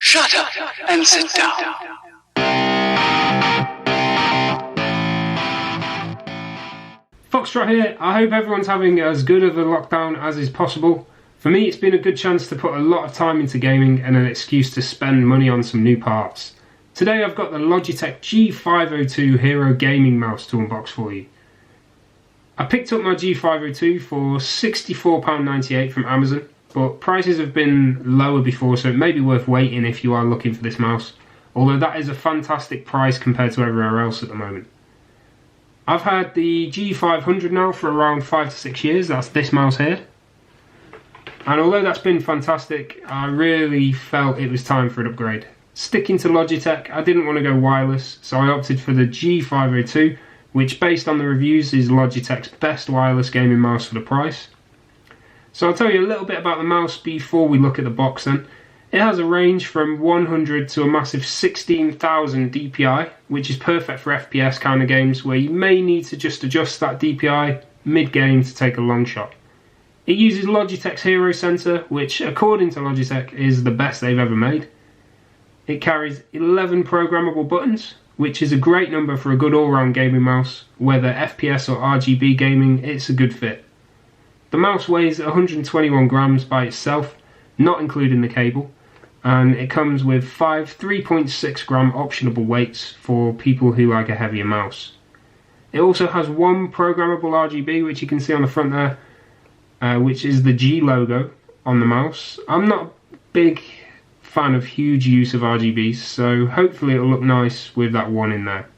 Shut up and sit down. Foxtrot here. I hope everyone's having as good of a lockdown as is possible. For me, it's been a good chance to put a lot of time into gaming and an excuse to spend money on some new parts. Today I've got the Logitech G502 Hero Gaming mouse to unbox for you. I picked up my G502 for £64.98 from Amazon, but prices have been lower before, so it may be worth waiting if you are looking for this mouse, although that is a fantastic price compared to everywhere else at the moment. I've had the G500 now for around 5 to 6 years, that's this mouse here. And although that's been fantastic, I really felt it was time for an upgrade. Sticking to Logitech, I didn't want to go wireless, so I opted for the G502, which based on the reviews is Logitech's best wireless gaming mouse for the price. So I'll tell you a little bit about the mouse before we look at the box then. It has a range from 100 to a massive 16,000 DPI, which is perfect for FPS kind of games where you may need to just adjust that DPI mid-game to take a long shot. It uses Logitech's Hero Sensor, which according to Logitech is the best they've ever made. It carries 11 programmable buttons, which is a great number for a good all-round gaming mouse. Whether FPS or RGB gaming, it's a good fit. The mouse weighs 121 grams by itself, not including the cable, and it comes with 5 3.6 gram optionable weights for people who like a heavier mouse. It also has one programmable RGB, which you can see on the front there, which is the G logo on the mouse. I'm not a big fan of huge use of RGBs, so hopefully it'll look nice with that one in there.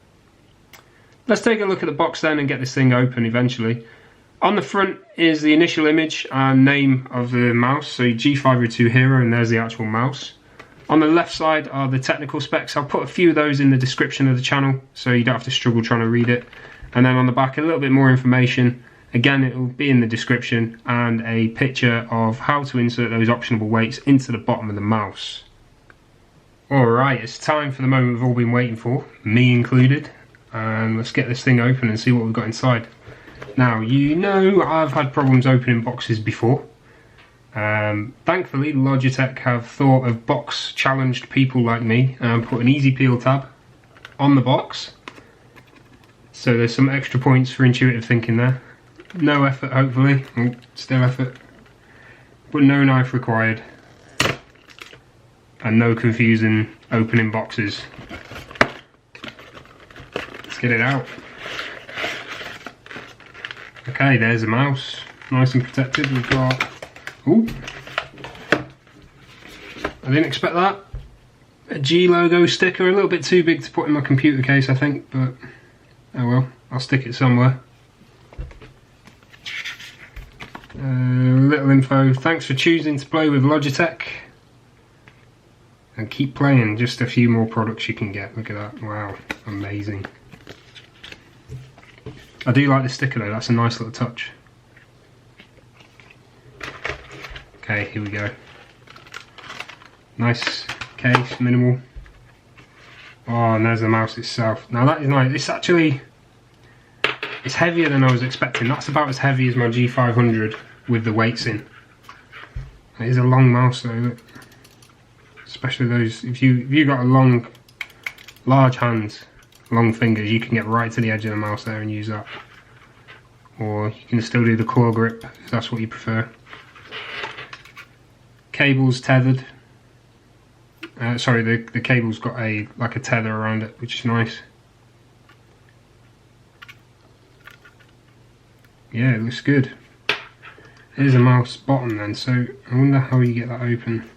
Let's take a look at the box then and get this thing open eventually. On the front is the initial image and name of the mouse, so G502 Hero, and there's the actual mouse. On the left side are the technical specs. I'll put a few of those in the description of the channel so you don't have to struggle trying to read it. And then on the back a little bit more information. Again, it will be in the description, and a picture of how to insert those optionable weights into the bottom of the mouse. Alright, it's time for the moment we've all been waiting for, me included, and let's get this thing open and see what we've got inside. Now, you know I've had problems opening boxes before. Thankfully, Logitech have thought of box challenged people like me and put an easy peel tab on the box. So there's some extra points for intuitive thinking there. No effort, hopefully. Oh, still effort. But no knife required. And no confusing opening boxes. Let's get it out. Okay, there's a mouse. Nice and protected. We've got... Ooh. I didn't expect that. A G logo sticker, a little bit too big to put in my computer case I think, but oh well, I'll stick it somewhere. Little info, thanks for choosing to play with Logitech. And keep playing, just a few more products you can get. Look at that, wow, amazing. I do like the sticker though, that's a nice little touch. Okay, here we go. Nice case, minimal. Oh, and there's the mouse itself. Now that is nice, it's heavier than I was expecting. That's about as heavy as my G500 with the weights in. It is a long mouse though, look. Especially those, if you got a large hands, long fingers, you can get right to the edge of the mouse there and use that. Or you can still do the claw grip if that's what you prefer. Cable's tethered. Sorry, the cable's got like a tether around it, which is nice. Yeah, it looks good. There's a mouse bottom then, so I wonder how you get that open.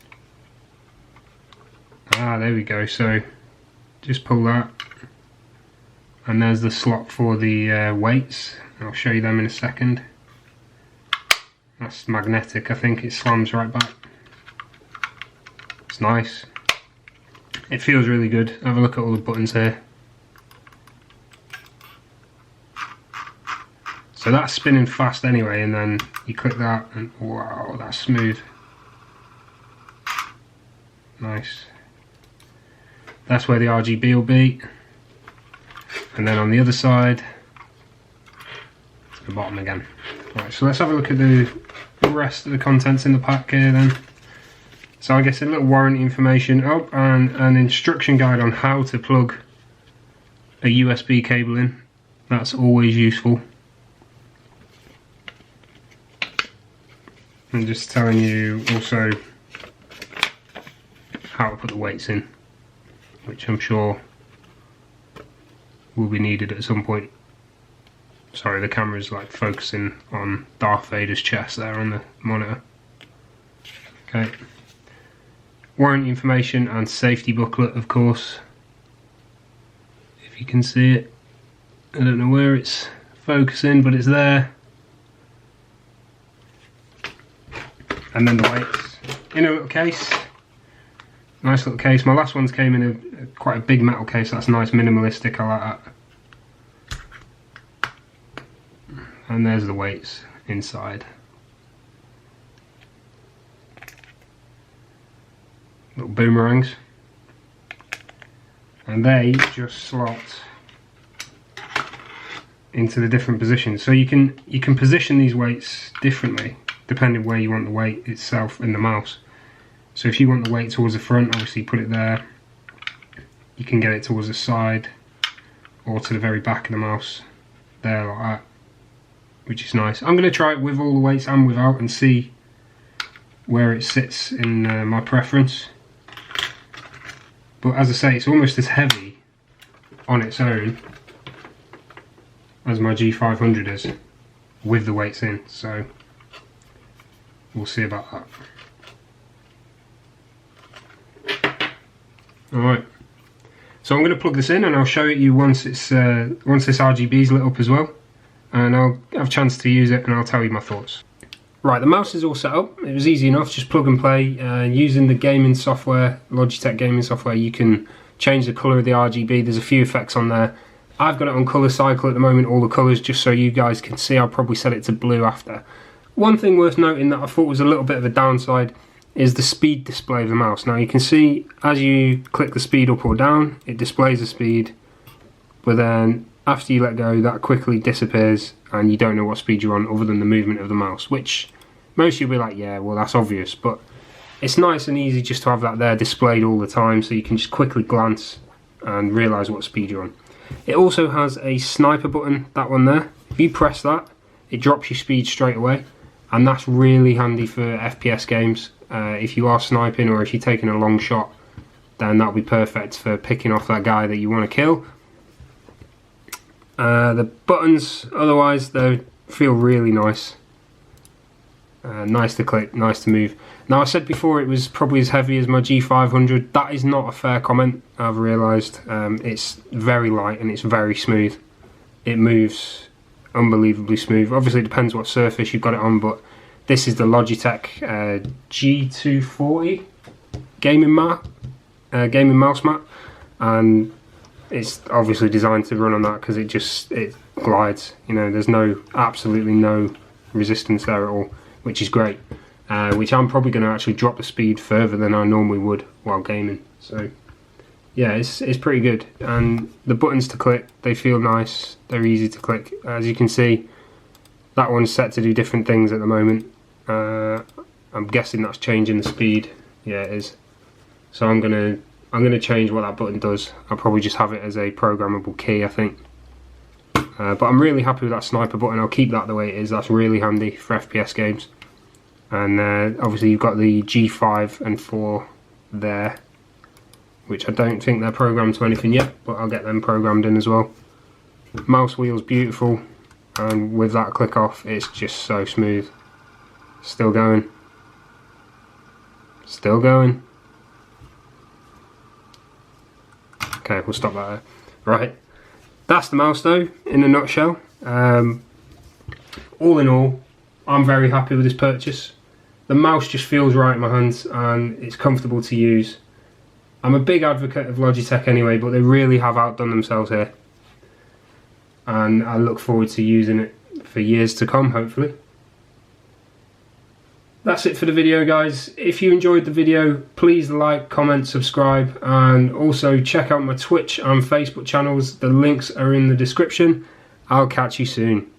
Ah, there we go, so just pull that. And there's the slot for the weights. I'll show you them in a second. That's magnetic, I think it slams right back. It's nice. It feels really good. Have a look at all the buttons here. So that's spinning fast anyway, and then you click that and wow, that's smooth. Nice. That's where the RGB will be. And then on the other side, to the bottom again. Right, so let's have a look at the rest of the contents in the pack here then. So I guess a little warranty information up and an instruction guide on how to plug a USB cable in. That's always useful. And just telling you also how to put the weights in, which I'm sure will be needed at some point. Sorry, the camera's like focusing on Darth Vader's chest there on the monitor. Okay. Warranty information and safety booklet, of course. If you can see it. I don't know where it's focusing, but it's there. And then the weights in a little case. Nice little case. My last ones came in quite a big metal case. That's nice, minimalistic. I like that. And there's the weights inside. Little boomerangs. And they just slot into the different positions. So you can position these weights differently depending where you want the weight itself in the mouse. So if you want the weight towards the front, obviously put it there. You can get it towards the side or to the very back of the mouse, there like that, which is nice. I'm going to try it with all the weights and without and see where it sits in my preference. But as I say, it's almost as heavy on its own as my G500 is with the weights in, so we'll see about that. Alright, so I'm going to plug this in and I'll show it you once it's once this RGB's lit up as well, and I'll have a chance to use it and I'll tell you my thoughts. Right, the mouse is all set up. It was easy enough, just plug and play. Using the gaming software, Logitech gaming software, you can change the colour of the RGB. There's a few effects on there. I've got it on colour cycle at the moment, all the colours, just so you guys can see. I'll probably set it to blue after. One thing worth noting that I thought was a little bit of a downside is the speed display of the mouse. Now you can see as you click the speed up or down, it displays the speed, but then after you let go, that quickly disappears and you don't know what speed you're on other than the movement of the mouse, which most of you will be like, yeah, well that's obvious, but it's nice and easy just to have that there displayed all the time so you can just quickly glance and realise what speed you're on. It also has a sniper button, that one there. If you press that, it drops your speed straight away, and that's really handy for FPS games. If you are sniping or if you're taking a long shot, then that'll be perfect for picking off that guy that you want to kill. The buttons, otherwise, they feel really nice. Nice to click, nice to move. Now I said before it was probably as heavy as my G500. That is not a fair comment, I've realised. It's very light and it's very smooth. It moves unbelievably smooth. Obviously it depends what surface you've got it on, but this is the Logitech G240 gaming mouse mat, and it's obviously designed to run on that because it glides. You know, there's absolutely no resistance there at all, which is great. Which I'm probably going to actually drop the speed further than I normally would while gaming. So yeah, it's pretty good. And the buttons to click, they feel nice. They're easy to click. As you can see, that one's set to do different things at the moment. I'm guessing that's changing the speed. Yeah, it is. So I'm gonna change what that button does. I'll probably just have it as a programmable key, I think. But I'm really happy with that sniper button. I'll keep that the way it is. That's really handy for FPS games. And obviously you've got the G5 and 4 there, which I don't think they're programmed to anything yet, but I'll get them programmed in as well. Mouse wheel's beautiful, and with that click off, it's just so smooth. Still going. Still going. Okay, we'll stop that there. Right, that's the mouse though, in a nutshell. All in all, I'm very happy with this purchase. The mouse just feels right in my hands and it's comfortable to use. I'm a big advocate of Logitech anyway, but they really have outdone themselves here. And I look forward to using it for years to come, hopefully. That's it for the video, guys. If you enjoyed the video, please like, comment, subscribe, and also check out my Twitch and Facebook channels. The links are in the description. I'll catch you soon.